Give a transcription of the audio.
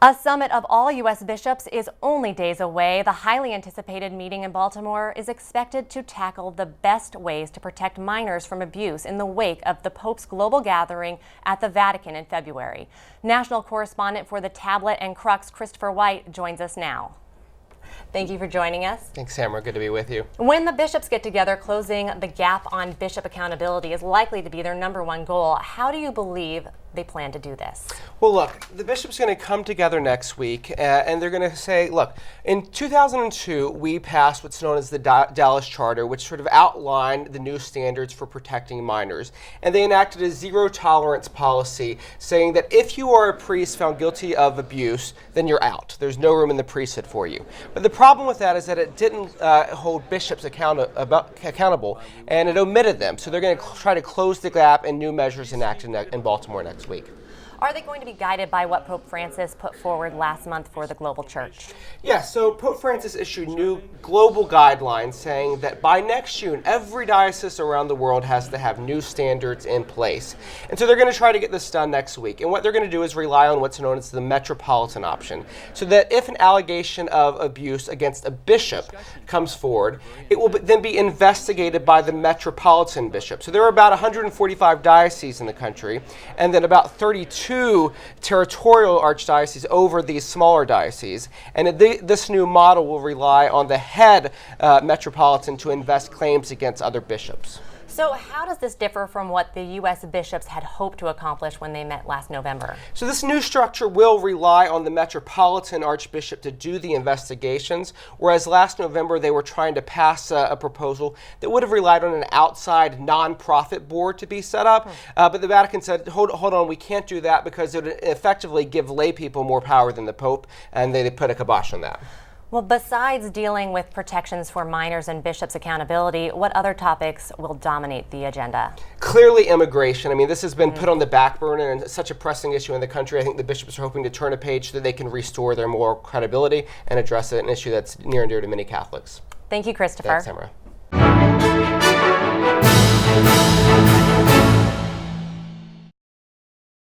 A summit of all U.S. bishops is only days away. The highly anticipated meeting in Baltimore is expected to tackle the best ways to protect minors from abuse in the wake of the Pope's global gathering at the Vatican in February. National correspondent for the Tablet and Crux, Christopher White, joins us now. Thank you for joining us. Thanks, Samara. Good to be with you. When the bishops get together, closing the gap on bishop accountability is likely to be their #1 goal. How do you believe they plan to do this? Well, look, the bishops are going to come together next week, and they're going to say, look, in 2002, we passed what's known as the Dallas Charter, which sort of outlined the new standards for protecting minors. And they enacted a zero-tolerance policy saying that if you are a priest found guilty of abuse, then you're out. There's no room in the priesthood for you. But the problem with that is that it didn't hold bishops accountable, and it omitted them. So they're going to try to close the gap, and new measures enacted in Baltimore next week. Are they going to be guided by what Pope Francis put forward last month for the global church? Yes, so Pope Francis issued new global guidelines saying that by next June, every diocese around the world has to have new standards in place. And so they're going to try to get this done next week. And what they're going to do is rely on what's known as the metropolitan option. So that if an allegation of abuse against a bishop comes forward, it will then be investigated by the metropolitan bishop. So there are about 145 dioceses in the country, and then about 32 territorial archdioceses over these smaller dioceses. And this new model will rely on the head metropolitan to invest claims against other bishops. So how does this differ from what the U.S. bishops had hoped to accomplish when they met last November? So this new structure will rely on the metropolitan archbishop to do the investigations, whereas last November they were trying to pass a proposal that would have relied on an outside nonprofit board to be set up. But the Vatican said, hold on, we can't do that because it would effectively give lay people more power than the Pope, and they put a kibosh on that. Well, besides dealing with protections for minors and bishops' accountability, what other topics will dominate the agenda? Clearly immigration. I mean, this has been put on the back burner and it's such a pressing issue in the country. I think the bishops are hoping to turn a page so that they can restore their moral credibility and address an issue that's near and dear to many Catholics. Thank you, Christopher. Thanks, Samara.